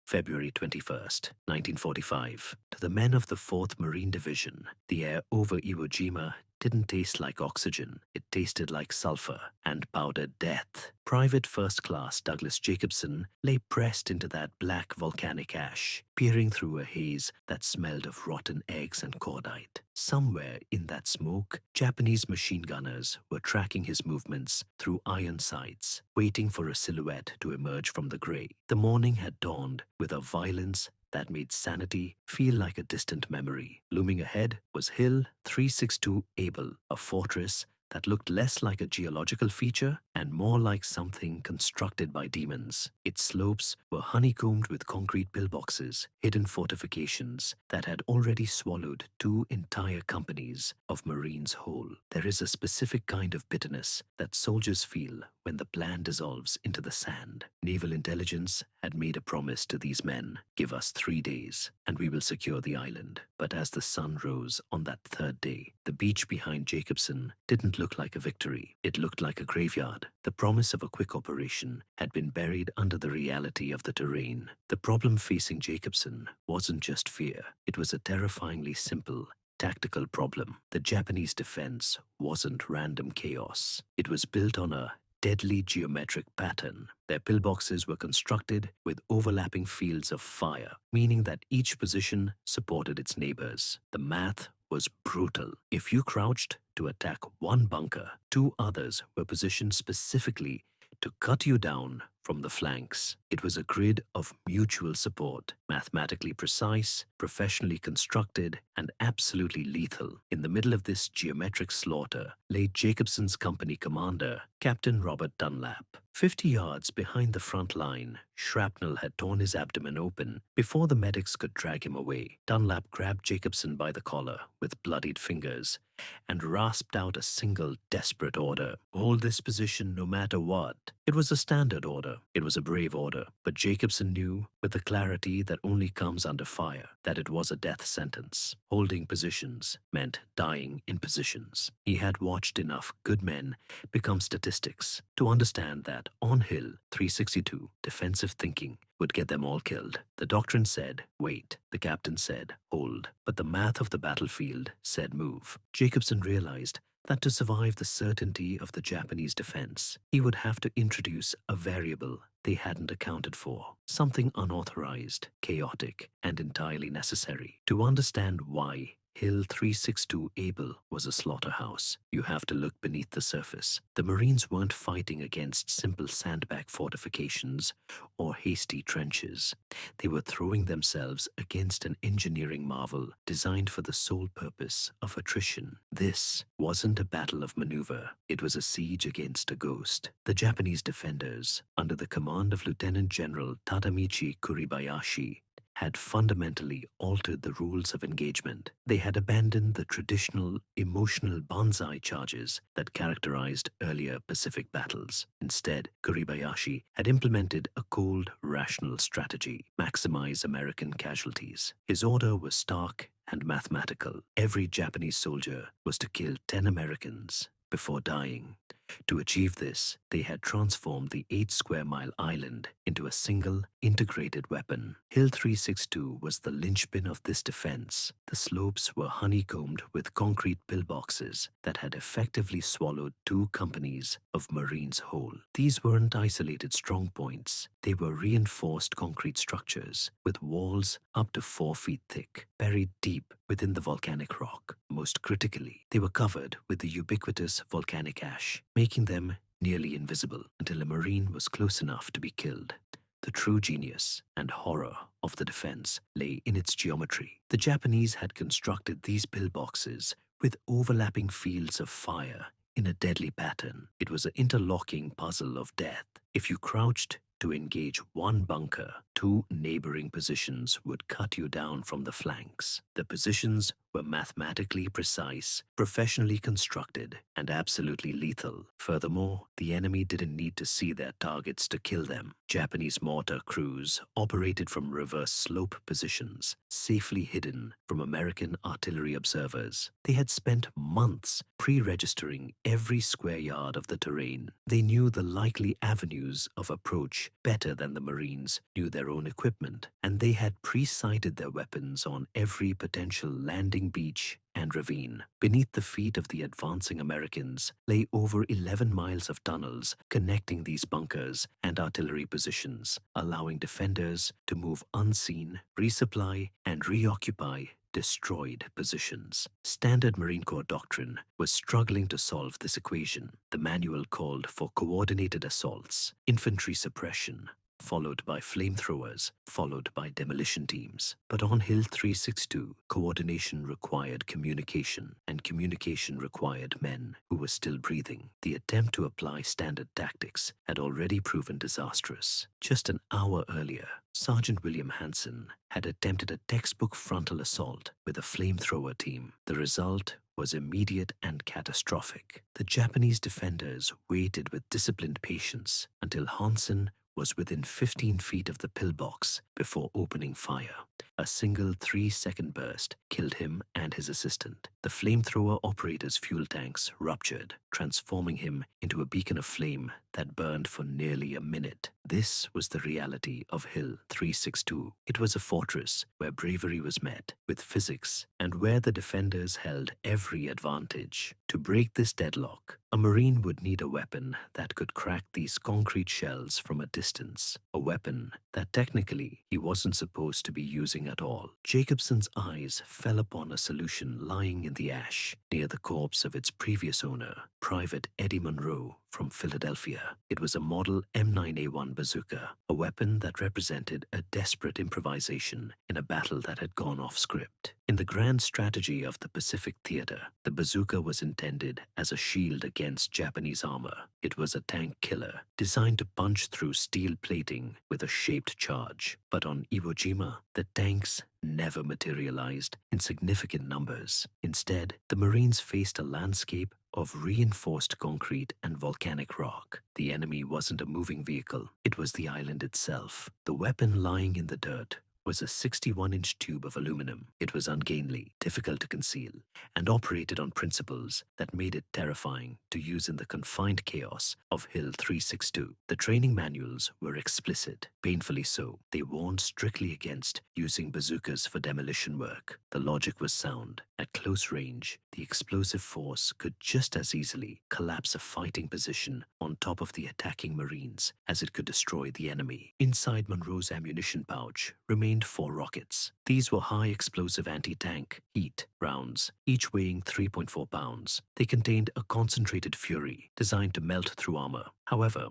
February 21st, 1945. To the men of the 4th Marine Division, the air over Iwo Jima didn't taste like oxygen. It tasted like sulfur and powdered death. Private First Class Douglas Jacobson lay pressed into that black volcanic ash, peering through a haze that smelled of rotten eggs and cordite. Somewhere in that smoke, Japanese machine gunners were tracking his movements through iron sights, waiting for a silhouette to emerge from the gray. The morning had dawned with a violence that made sanity feel like a distant memory. Looming ahead was Hill 362 Able, a fortress that looked less like a geological feature and more like something constructed by demons. Its slopes were honeycombed with concrete pillboxes, hidden fortifications that had already swallowed 2 entire companies of Marines whole. There is a specific kind of bitterness that soldiers feel when the plan dissolves into the sand. Naval intelligence had made a promise to these men: give us 3 days, and we will secure the island. But as the sun rose on that 3rd day, the beach behind Jacobson didn't look like a victory. It looked like a graveyard. The promise of a quick operation had been buried under the reality of the terrain. The problem facing Jacobson wasn't just fear. It was a terrifyingly simple, tactical problem. The Japanese defense wasn't random chaos. It was built on a deadly geometric pattern. Their pillboxes were constructed with overlapping fields of fire, meaning that each position supported its neighbors. The math was brutal. If you crouched to attack one bunker, 2 others were positioned specifically to cut you down from the flanks. It was a grid of mutual support, mathematically precise, professionally constructed, and absolutely lethal. In the middle of this geometric slaughter lay Jacobson's company commander, Captain Robert Dunlap. 50 yards behind the front line, shrapnel had torn his abdomen open. Before the medics could drag him away, Dunlap grabbed Jacobson by the collar with bloodied fingers and rasped out a single desperate order: hold this position no matter what. It was a standard order. It was a brave order, but Jacobson knew, with the clarity that only comes under fire, that it was a death sentence. Holding positions meant dying in positions. He had watched enough good men become statistics to understand that on Hill 362, defensive thinking would get them all killed. The doctrine said, wait. The captain said, hold. But the math of the battlefield said, move. Jacobson realized that to survive the certainty of the Japanese defense, he would have to introduce a variable they hadn't accounted for, something unauthorized, chaotic, and entirely necessary. To understand why Hill 362 Able was a slaughterhouse, you have to look beneath the surface. The Marines weren't fighting against simple sandbag fortifications or hasty trenches. They were throwing themselves against an engineering marvel designed for the sole purpose of attrition. This wasn't a battle of maneuver. It was a siege against a ghost. The Japanese defenders, under the command of Lieutenant General Tadamichi Kuribayashi, had fundamentally altered the rules of engagement. They had abandoned the traditional emotional banzai charges that characterized earlier Pacific battles. Instead, Kuribayashi had implemented a cold, rational strategy: maximize American casualties. His order was stark and mathematical. Every Japanese soldier was to kill 10 Americans before dying. To achieve this, they had transformed the 8-square-mile island into a single, integrated weapon. Hill 362 was the linchpin of this defense. The slopes were honeycombed with concrete pillboxes that had effectively swallowed 2 companies of Marines whole. These weren't isolated strongpoints. They were reinforced concrete structures with walls up to 4 feet thick, buried deep within the volcanic rock. Most critically, they were covered with the ubiquitous volcanic ash, making them nearly invisible until a Marine was close enough to be killed. The true genius and horror of the defense lay in its geometry. The Japanese had constructed these pillboxes with overlapping fields of fire in a deadly pattern. It was an interlocking puzzle of death. If you crouched to engage one bunker, 2 neighboring positions would cut you down from the flanks. The positions were mathematically precise, professionally constructed, and absolutely lethal. Furthermore, the enemy didn't need to see their targets to kill them. Japanese mortar crews operated from reverse slope positions, safely hidden from American artillery observers. They had spent months pre-registering every square yard of the terrain. They knew the likely avenues of approach better than the Marines knew their own equipment, and they had pre-sighted their weapons on every potential landing beach and ravine. Beneath the feet of the advancing Americans lay over 11 miles of tunnels connecting these bunkers and artillery positions, allowing defenders to move unseen, resupply, and reoccupy destroyed positions. Standard Marine Corps doctrine was struggling to solve this equation. The manual called for coordinated assaults, infantry suppression, followed by flamethrowers, followed by demolition teams. But on Hill 362, coordination required communication, and communication required men who were still breathing. The attempt to apply standard tactics had already proven disastrous. Just an hour earlier, Sergeant William Hansen had attempted a textbook frontal assault with a flamethrower team. The result was immediate and catastrophic. The Japanese defenders waited with disciplined patience until Hansen was within 15 feet of the pillbox before opening fire. A single 3-second burst killed him and his assistant. The flamethrower operator's fuel tanks ruptured, transforming him into a beacon of flame that burned for nearly a minute. This was the reality of Hill 362. It was a fortress where bravery was met with physics and where the defenders held every advantage. To break this deadlock, a Marine would need a weapon that could crack these concrete shells from a distance, a weapon that technically he wasn't supposed to be using at all. Jacobson's eyes fell upon a solution lying in the ash near the corpse of its previous owner, Private Eddie Monroe from Philadelphia. It was a model M9A1 bazooka, a weapon that represented a desperate improvisation in a battle that had gone off script. In the grand strategy of the Pacific Theater, the bazooka was intended as a shield against Japanese armor. It was a tank killer, designed to punch through steel plating with a shaped charge. But on Iwo Jima, the tanks never materialized in significant numbers. Instead, the Marines faced a landscape of reinforced concrete and volcanic rock. The enemy wasn't a moving vehicle, it was the island itself. The weapon lying in the dirt was a 61-inch tube of aluminum. It was ungainly, difficult to conceal, and operated on principles that made it terrifying to use in the confined chaos of Hill 362. The training manuals were explicit, painfully so. They warned strictly against using bazookas for demolition work. The logic was sound. At close range, the explosive force could just as easily collapse a fighting position on top of the attacking Marines as it could destroy the enemy. Inside Monroe's ammunition pouch remained 4 rockets. These were high explosive anti-tank heat rounds, each weighing 3.4 pounds. They contained a concentrated fury designed to melt through armor. However,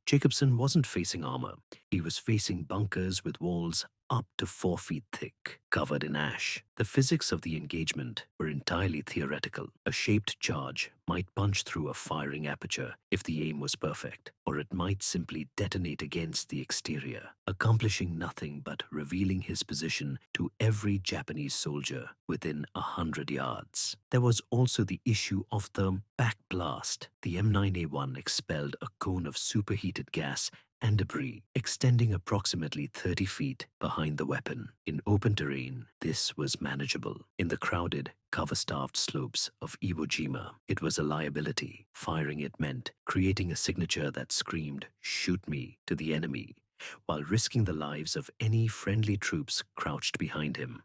Jacobson wasn't facing armor. He was facing bunkers with walls up to 4 feet thick, covered in ash. The physics of the engagement were entirely theoretical. A shaped charge might punch through a firing aperture if the aim was perfect, or it might simply detonate against the exterior, accomplishing nothing but revealing his position to every Japanese soldier within 100 yards. There was also the issue of the backblast. The M9A1 expelled a cone of superheated gas and debris extending approximately 30 feet behind the weapon. In open terrain, this was manageable. In the crowded, cover-starved slopes of Iwo Jima, it was a liability. Firing it meant creating a signature that screamed, "Shoot me," to the enemy, while risking the lives of any friendly troops crouched behind him.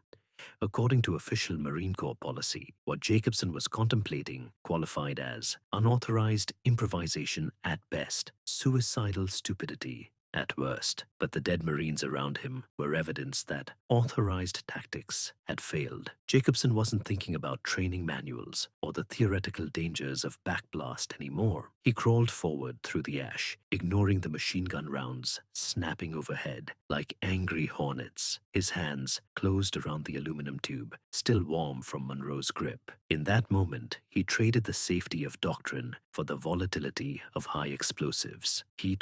According to official Marine Corps policy, what Jacobson was contemplating qualified as unauthorized improvisation at best, suicidal stupidity at worst. But the dead Marines around him were evidence that authorized tactics had failed. Jacobson wasn't thinking about training manuals or the theoretical dangers of backblast anymore. He crawled forward through the ash, ignoring the machine gun rounds snapping overhead like angry hornets. His hands closed around the aluminum tube, still warm from Monroe's grip. In that moment, he traded the safety of doctrine for the volatility of high explosives. He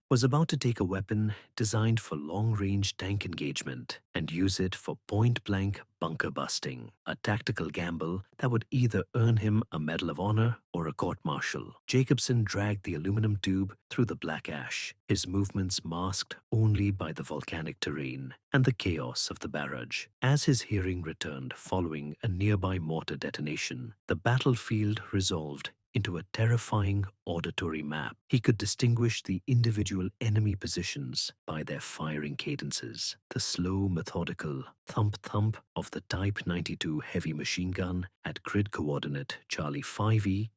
was about to take a weapon designed for long-range tank engagement and use it for point-blank bunker busting, a tactical gamble that would either earn him a Medal of Honor or a court-martial. Jacobson dragged the aluminum tube through the black ash, his movements masked only by the volcanic terrain and the chaos of the barrage. As his hearing returned following a nearby mortar detonation, the battlefield resolved into a terrifying auditory map. He could distinguish the individual enemy positions by their firing cadences. The slow, methodical thump-thump of the Type 92 heavy machine gun at grid coordinate Charlie 5E,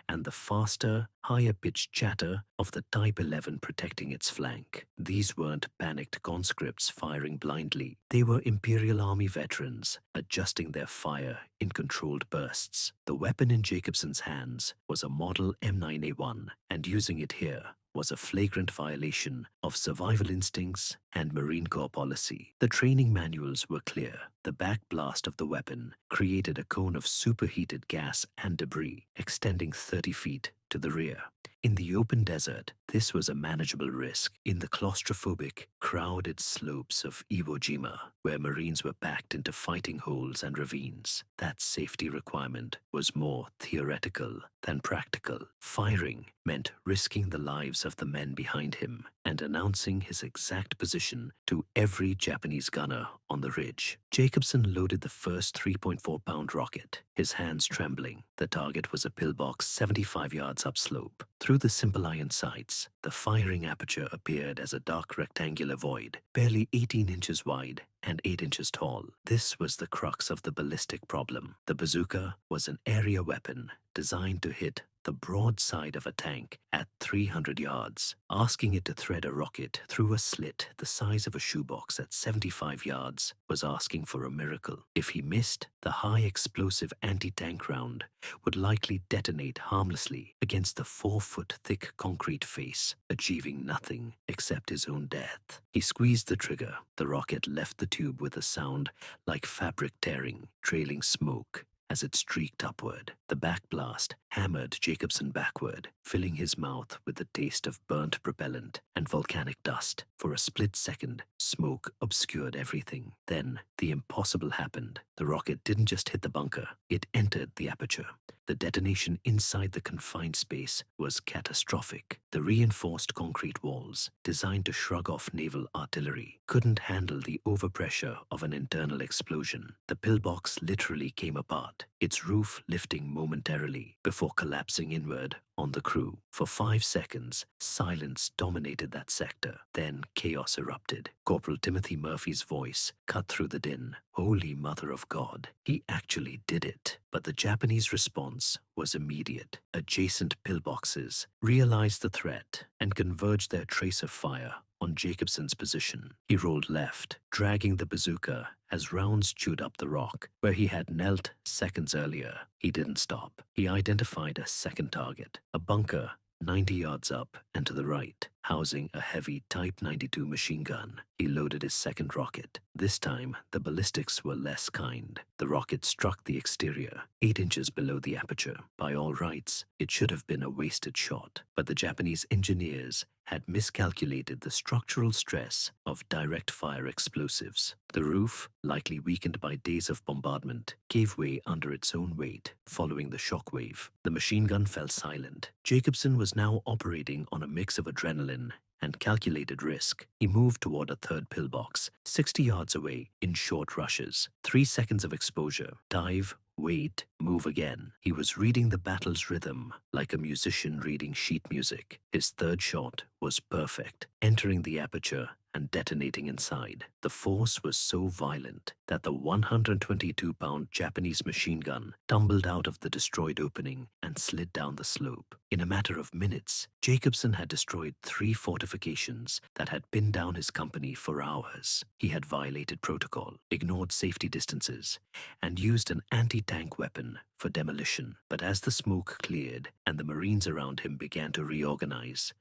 and the faster, higher-pitched chatter of the Type 11 protecting its flank. These weren't panicked conscripts firing blindly. They were Imperial Army veterans adjusting their fire in controlled bursts. The weapon in Jacobson's hands was a model M9A1, and using it here was a flagrant violation of survival instincts and Marine Corps policy. The training manuals were clear. The backblast of the weapon created a cone of superheated gas and debris extending 30 feet to the rear. In the open desert, this was a manageable risk. In the claustrophobic, crowded slopes of Iwo Jima, where Marines were packed into fighting holes and ravines, that safety requirement was more theoretical than practical. Firing meant risking the lives of the men behind him and announcing his exact position to every Japanese gunner on the ridge. Jacobson loaded the first 3.4-pound rocket, his hands trembling. The target was a pillbox 75 yards upslope. Through the simple iron sights, the firing aperture appeared as a dark rectangular void, barely 18 inches wide and 8 inches tall. This was the crux of the ballistic problem. The bazooka was an area weapon designed to hit the broad side of a tank at 300 yards. Asking it to thread a rocket through a slit the size of a shoebox at 75 yards was asking for a miracle. If he missed, the high explosive anti-tank round would likely detonate harmlessly against the 4-foot thick concrete face, achieving nothing except his own death. He squeezed the trigger. The rocket left the tube with a sound like fabric tearing, trailing smoke as it streaked upward. The backblast hammered Jacobson backward, filling his mouth with the taste of burnt propellant and volcanic dust. For a split second, smoke obscured everything. Then, the impossible happened. The rocket didn't just hit the bunker, it entered the aperture. The detonation inside the confined space was catastrophic. The reinforced concrete walls, designed to shrug off naval artillery, couldn't handle the overpressure of an internal explosion. The pillbox literally came apart, its roof lifting momentarily before collapsing inward on the crew. For 5 seconds, silence dominated that sector. Then chaos erupted. Corporal Timothy Murphy's voice cut through the din. Holy Mother of God, he actually did it. But the Japanese response was immediate. Adjacent pillboxes realized the threat and converged their tracer fire on Jacobson's position. He rolled left, dragging the bazooka as rounds chewed up the rock where he had knelt seconds earlier. He didn't stop. He identified a second target, a bunker 90 yards up and to the right, housing a heavy Type 92 machine gun. He loaded his second rocket. This time, the ballistics were less kind. The rocket struck the exterior, 8 inches below the aperture. By all rights, it should have been a wasted shot, but the Japanese engineers had miscalculated the structural stress of direct fire explosives. The roof, likely weakened by days of bombardment, gave way under its own weight following the shockwave. The machine gun fell silent. Jacobson was now operating on a mix of adrenaline and calculated risk. He moved toward a third pillbox, 60 yards away, in short rushes. 3 seconds of exposure. Dive, wait, move again. He was reading the battle's rhythm like a musician reading sheet music. His third shot was perfect, entering the aperture and detonating inside. The force was so violent that the 122-pound Japanese machine gun tumbled out of the destroyed opening and slid down the slope. In a matter of minutes, Jacobson had destroyed 3 fortifications that had pinned down his company for hours. He had violated protocol, ignored safety distances, and used an anti-tank weapon for demolition. But as the smoke cleared and the Marines around him began to reorganize,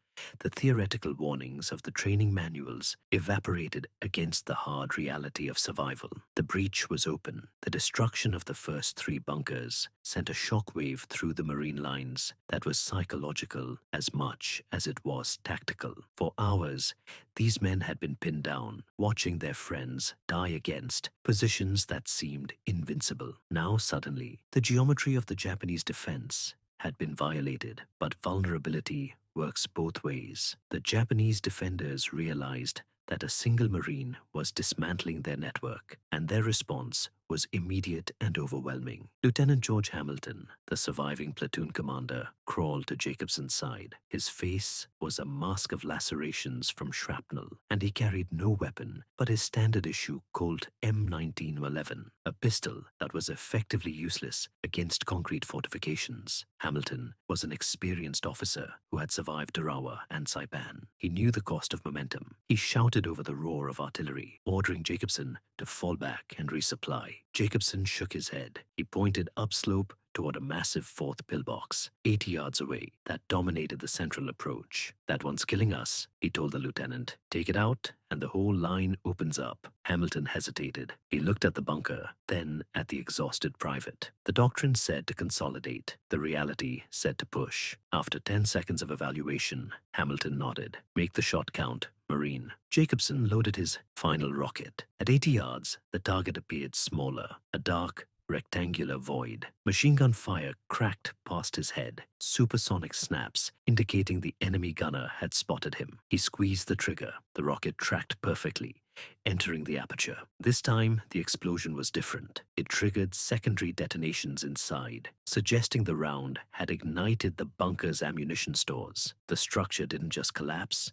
The theoretical warnings of the training manuals evaporated against the hard reality of survival. The breach was open. The destruction of the first 3 bunkers sent a shockwave through the Marine lines that was psychological as much as it was tactical. For hours, these men had been pinned down, watching their friends die against positions that seemed invincible. Now suddenly, the geometry of the Japanese defense had been violated, but vulnerability works both ways. The Japanese defenders realized that a single Marine was dismantling their network, and their response was immediate and overwhelming. Lieutenant George Hamilton, the surviving platoon commander, crawled to Jacobson's side. His face was a mask of lacerations from shrapnel, and he carried no weapon but his standard-issue Colt M1911, a pistol that was effectively useless against concrete fortifications. Hamilton was an experienced officer who had survived Tarawa and Saipan. He knew the cost of momentum. He shouted over the roar of artillery, ordering Jacobson to fall back and resupply. Jacobson shook his head. He pointed upslope toward a massive 4th pillbox, 80 yards away, that dominated the central approach. "That one's killing us," he told the lieutenant. "Take it out, and the whole line opens up." Hamilton hesitated. He looked at the bunker, then at the exhausted private. The doctrine said to consolidate. The reality said to push. After 10 seconds of evaluation, Hamilton nodded. "Make the shot count, Marine." Jacobson loaded his final rocket. At 80 yards, the target appeared smaller, a dark, rectangular void. Machine gun fire cracked past his head, supersonic snaps indicating the enemy gunner had spotted him. He squeezed the trigger. The rocket tracked perfectly, entering the aperture. This time, the explosion was different. It triggered secondary detonations inside, suggesting the round had ignited the bunker's ammunition stores. The structure didn't just collapse,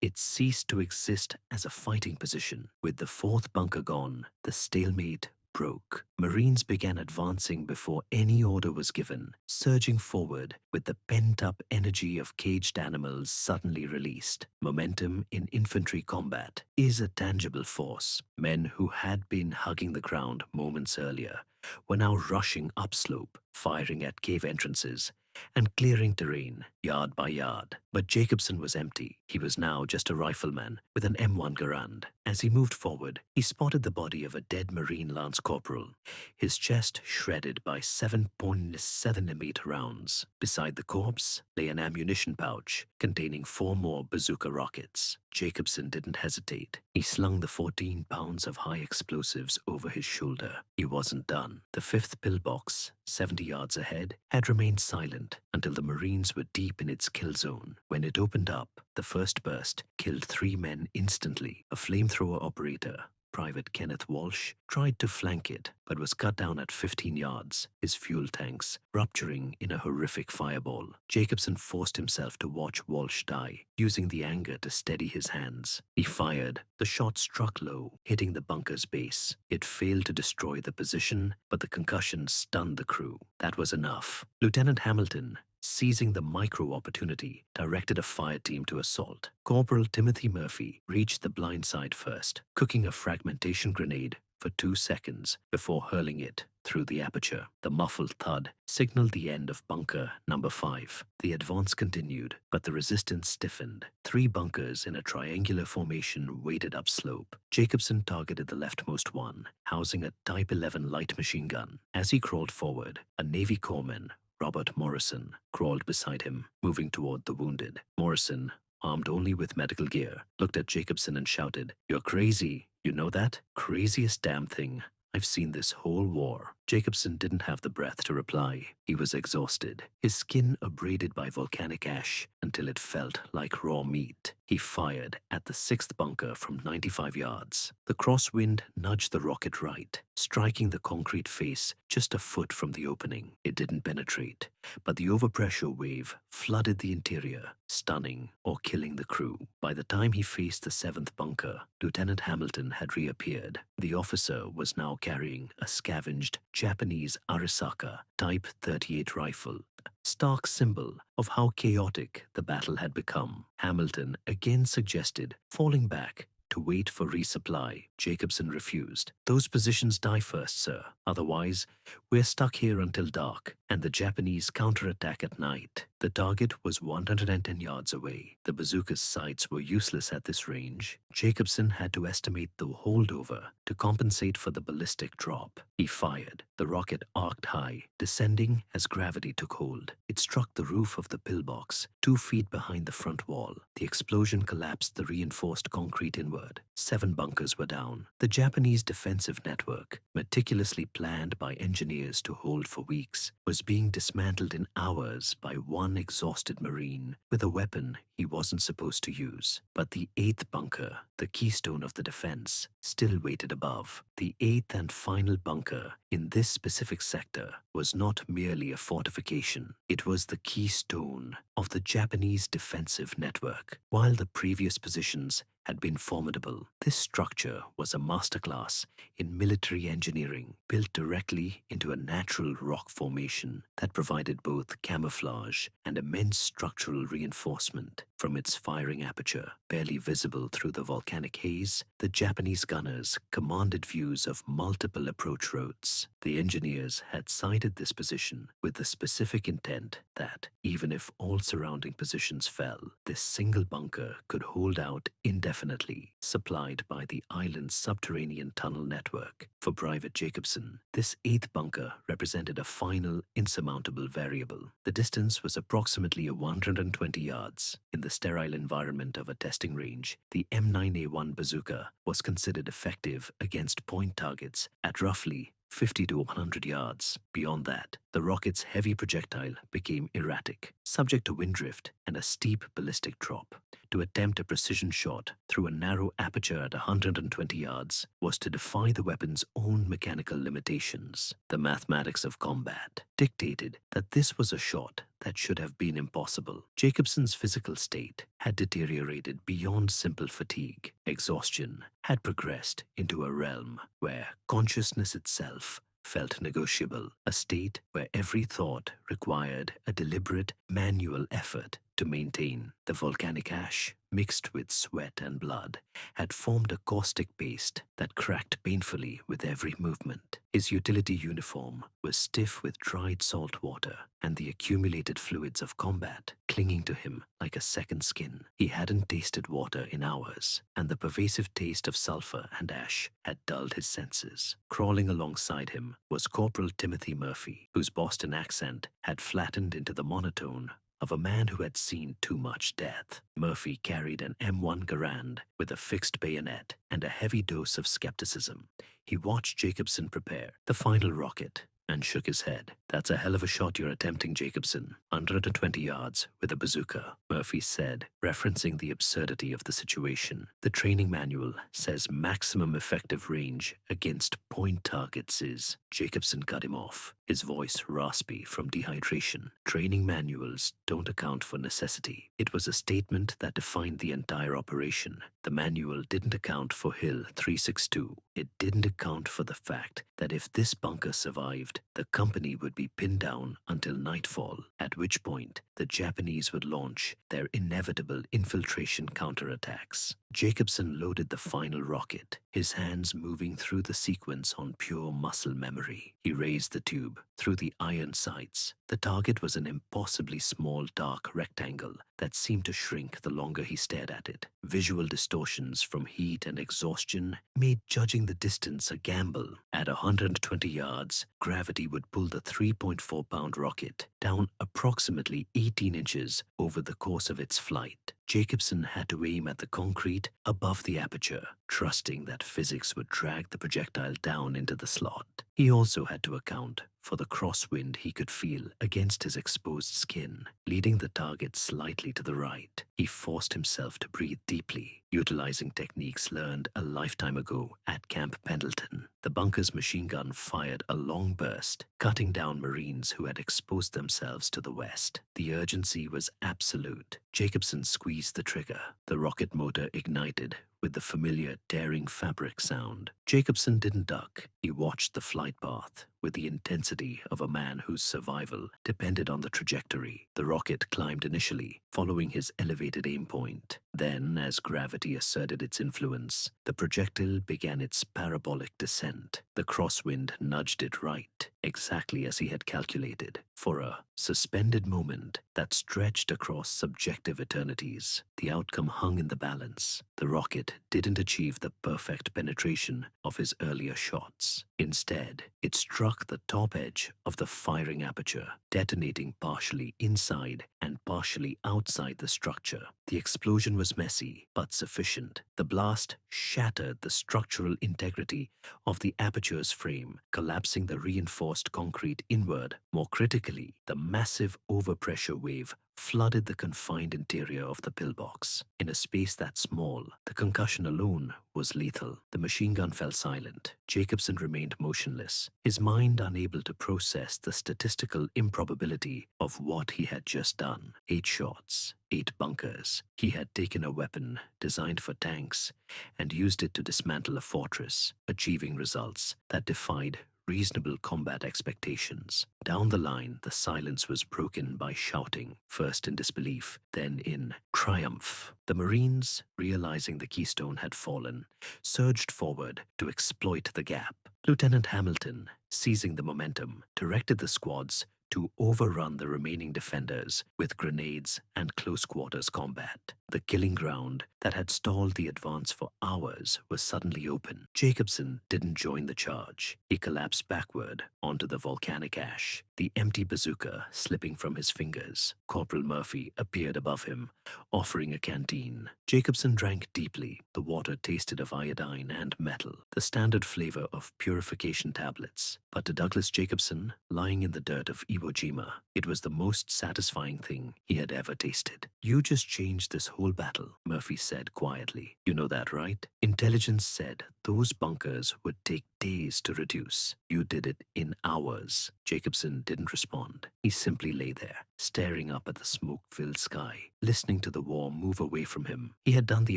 it ceased to exist as a fighting position. With the 4th bunker gone, the stalemate broke. Marines began advancing before any order was given, surging forward with the pent-up energy of caged animals suddenly released. Momentum in infantry combat is a tangible force. Men who had been hugging the ground moments earlier were now rushing upslope, firing at cave entrances and clearing terrain yard by yard. But Jacobson was empty. He was now just a rifleman with an M1 Garand. As he moved forward, he spotted the body of a dead Marine Lance Corporal, his chest shredded by 7.7mm rounds. Beside the corpse lay an ammunition pouch containing 4 more bazooka rockets. Jacobson didn't hesitate. He slung the 14 pounds of high explosives over his shoulder. He wasn't done. The 5th pillbox, 70 yards ahead, had remained silent until the Marines were deep in its kill zone. When it opened up, the first burst killed 3 men instantly. A flamethrower operator, Private Kenneth Walsh, tried to flank it, but was cut down at 15 yards, his fuel tanks rupturing in a horrific fireball. Jacobson forced himself to watch Walsh die, using the anger to steady his hands. He fired. The shot struck low, hitting the bunker's base. It failed to destroy the position, but the concussion stunned the crew. That was enough. Lieutenant Hamilton, seizing the micro-opportunity, directed a fire team to assault. Corporal Timothy Murphy reached the blind side first, cooking a fragmentation grenade for 2 seconds before hurling it through the aperture. The muffled thud signaled the end of bunker number 5. The advance continued, but the resistance stiffened. 3 bunkers in a triangular formation waited upslope. Jacobson targeted the leftmost one, housing a Type 11 light machine gun. As he crawled forward, a Navy corpsman, Robert Morrison, crawled beside him, moving toward the wounded. Morrison, armed only with medical gear, looked at Jacobson and shouted, "You're crazy. You know that? Craziest damn thing I've seen this whole war." Jacobson didn't have the breath to reply. He was exhausted, his skin abraded by volcanic ash until it felt like raw meat. He fired at the 6th bunker from 95 yards. The crosswind nudged the rocket right, striking the concrete face just a foot from the opening. It didn't penetrate, but the overpressure wave flooded the interior, stunning or killing the crew. By the time he faced the 7th bunker, Lieutenant Hamilton had reappeared. The officer was now carrying a scavenged Japanese Arisaka Type 38 rifle, stark symbol of how chaotic the battle had become. Hamilton again suggested falling back to wait for resupply. Jacobson refused. "Those positions die first, sir. Otherwise, we're stuck here until dark, and the Japanese counterattack at night. The target was 110 yards away. The bazooka's sights were useless at this range. Jacobson had to estimate the holdover to compensate for the ballistic drop. He fired. The rocket arced high, descending as gravity took hold. It struck the roof of the pillbox, 2 feet behind the front wall. The explosion collapsed the reinforced concrete inward. 7 bunkers were down. The Japanese defensive network, meticulously planned by engineers to hold for weeks, was being dismantled in hours by one exhausted Marine with a weapon he wasn't supposed to use. But the 8th bunker, the keystone of the defense, still waited above. The 8th and final bunker in this specific sector was not merely a fortification. It was the keystone of the Japanese defensive network. While the previous positions had been formidable, this structure was a masterclass in military engineering, built directly into a natural rock formation that provided both camouflage and immense structural reinforcement. From its firing aperture, barely visible through the volcanic haze, the Japanese gunners commanded views of multiple approach roads. The engineers had sighted this position with the specific intent that, even if all surrounding positions fell, this single bunker could hold out indefinitely, supplied by the island's subterranean tunnel network. For Private Jacobson, this 8th bunker represented a final, insurmountable variable. The distance was approximately 120 yards. In the sterile environment of a testing range, the M9A1 bazooka was considered effective against point targets at roughly 50 to 100 yards. Beyond that, the rocket's heavy projectile became erratic, subject to wind drift and a steep ballistic drop. To attempt a precision shot through a narrow aperture at 120 yards was to defy the weapon's own mechanical limitations. The mathematics of combat dictated that this was a shot that should have been impossible. Jacobson's physical state had deteriorated beyond simple fatigue. Exhaustion had progressed into a realm where consciousness itself felt negotiable, a state where every thought required a deliberate manual effort to maintain. The volcanic ash, mixed with sweat and blood, had formed a caustic paste that cracked painfully with every movement. His utility uniform was stiff with dried salt water, and the accumulated fluids of combat clinging to him like a second skin. He hadn't tasted water in hours, and the pervasive taste of sulfur and ash had dulled his senses. Crawling alongside him was Corporal Timothy Murphy, whose Boston accent had flattened into the monotone of a man who had seen too much death. Murphy carried an M1 Garand with a fixed bayonet and a heavy dose of skepticism. He watched Jacobson prepare the final rocket and shook his head. "That's a hell of a shot you're attempting, Jacobson. 120 yards with a bazooka," Murphy said, referencing the absurdity of the situation. "The training manual says maximum effective range against point targets is..." Jacobson cut him off, his voice raspy from dehydration. "Training manuals don't account for necessity." It was a statement that defined the entire operation. The manual didn't account for Hill 362. It didn't account for the fact that if this bunker survived, the company would be pinned down until nightfall, at which point the Japanese would launch their inevitable infiltration counterattacks. Jacobson loaded the final rocket, his hands moving through the sequence on pure muscle memory. He raised the tube through the iron sights. The target was an impossibly small dark rectangle that seemed to shrink the longer he stared at it. Visual distortions from heat and exhaustion made judging the distance a gamble. At 120 yards, gravity would pull the 3.4-pound rocket down approximately 18 inches over the course of its flight. Jacobson had to aim at the concrete above the aperture, trusting that physics would drag the projectile down into the slot. He also had to account for the crosswind he could feel against his exposed skin, leading the target slightly to the right. He forced himself to breathe deeply, utilizing techniques learned a lifetime ago at Camp Pendleton. The bunker's machine gun fired a long burst, cutting down Marines who had exposed themselves to the west. The urgency was absolute. Jacobson squeezed the trigger. The rocket motor ignited with the familiar tearing fabric sound. Jacobson didn't duck. He watched the flight path with the intensity of a man whose survival depended on the trajectory. The rocket climbed initially, following his elevated aim point. Then, as gravity asserted its influence, the projectile began its parabolic descent. The crosswind nudged it right, exactly as he had calculated, for a suspended moment that stretched across subjective eternities. The outcome hung in the balance. The rocket didn't achieve the perfect penetration of his earlier shots. Instead, it struck the top edge of the firing aperture, detonating partially inside and partially outside the structure. The explosion was messy, but sufficient. The blast shattered the structural integrity of the aperture's frame, collapsing the reinforced concrete inward. More critically, the massive overpressure wave flooded the confined interior of the pillbox. In a space that small, the concussion alone was lethal. The machine gun fell silent. Jacobson remained motionless, his mind unable to process the statistical improbability of what he had just done. 8 shots, 8 bunkers. He had taken a weapon designed for tanks and used it to dismantle a fortress, achieving results that defied reasonable combat expectations. Down the line, the silence was broken by shouting, first in disbelief, then in triumph. The Marines, realizing the Keystone had fallen, surged forward to exploit the gap. Lieutenant Hamilton, seizing the momentum, directed the squads to overrun the remaining defenders with grenades and close-quarters combat. The killing ground that had stalled the advance for hours was suddenly open. Jacobson didn't join the charge. He collapsed backward onto the volcanic ash, the empty bazooka slipping from his fingers. Corporal Murphy appeared above him, offering a canteen. Jacobson drank deeply. The water tasted of iodine and metal, the standard flavor of purification tablets. But to Douglas Jacobson, lying in the dirt of Iwo Jima, it was the most satisfying thing he had ever tasted. "You just changed this whole battle," Murphy said quietly. "You know that, right? Intelligence said those bunkers would take days to reduce. You did it in hours." Jacobson didn't respond. He simply lay there, staring up at the smoke-filled sky, listening to the war move away from him. He had done the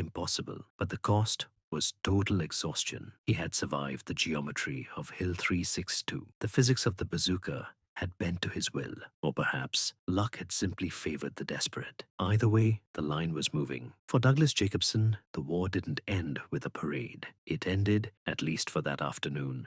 impossible, but the cost was total exhaustion. He had survived the geometry of Hill 362. The physics of the bazooka had bent to his will, or perhaps luck had simply favored the desperate. Either way, the line was moving. For Douglas Jacobson, the war didn't end with a parade. It ended, at least for that afternoon,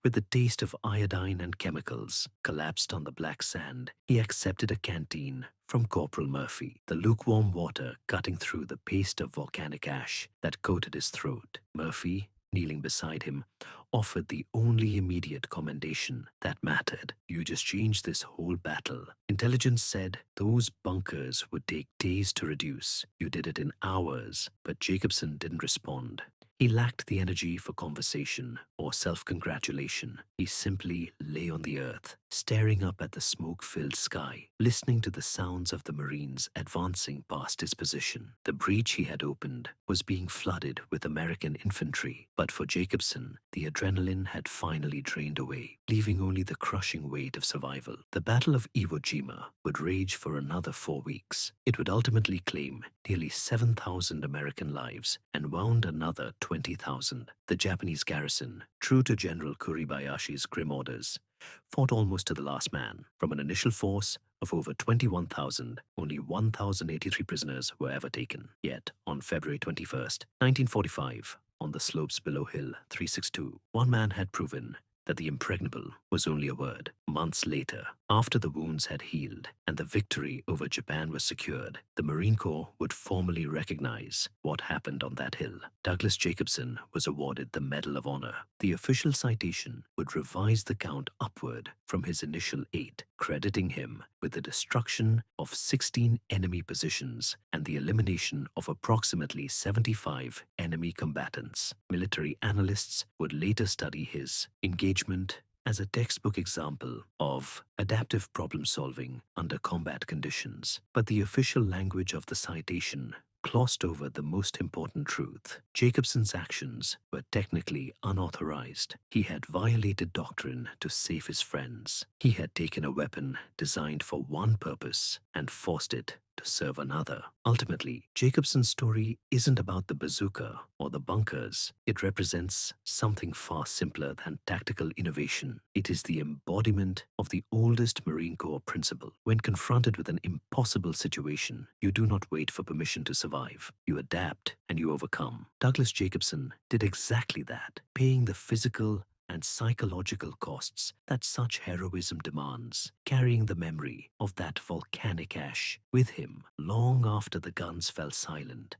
with the taste of iodine and chemicals. Collapsed on the black sand, he accepted a canteen from Corporal Murphy, the lukewarm water cutting through the paste of volcanic ash that coated his throat. Murphy, kneeling beside him, offered the only immediate commendation that mattered. "You just changed this whole battle. Intelligence said those bunkers would take days to reduce. You did it in hours." But Jacobson didn't respond. He lacked the energy for conversation or self-congratulation. He simply lay on the earth, staring up at the smoke-filled sky, listening to the sounds of the Marines advancing past his position. The breach he had opened was being flooded with American infantry, but for Jacobson, the adrenaline had finally drained away, leaving only the crushing weight of survival. The Battle of Iwo Jima would rage for another 4 weeks. It would ultimately claim nearly 7,000 American lives and wound another 20,000. The Japanese garrison, true to General Kuribayashi's grim orders, fought almost to the last man. From an initial force of over 21,000, only 1,083 prisoners were ever taken. Yet, on February 21st, 1945, on the slopes below Hill 362, one man had proven that the impregnable was only a word. Months later, after the wounds had healed and the victory over Japan was secured, the Marine Corps would formally recognize what happened on that hill. Douglas Jacobson was awarded the Medal of Honor. The official citation would revise the count upward from his initial 8, crediting him with the destruction of 16 enemy positions and the elimination of approximately 75 enemy combatants. Military analysts would later study his engagement as a textbook example of adaptive problem-solving under combat conditions. But the official language of the citation glossed over the most important truth. Jacobson's actions were technically unauthorized. He had violated doctrine to save his friends. He had taken a weapon designed for one purpose and forced it to serve another. Ultimately, Jacobson's story isn't about the bazooka or the bunkers. It represents something far simpler than tactical innovation. It is the embodiment of the oldest Marine Corps principle. When confronted with an impossible situation, you do not wait for permission to survive. You adapt and you overcome. Douglas Jacobson did exactly that, paying the physical and psychological costs that such heroism demands, carrying the memory of that volcanic ash with him long after the guns fell silent.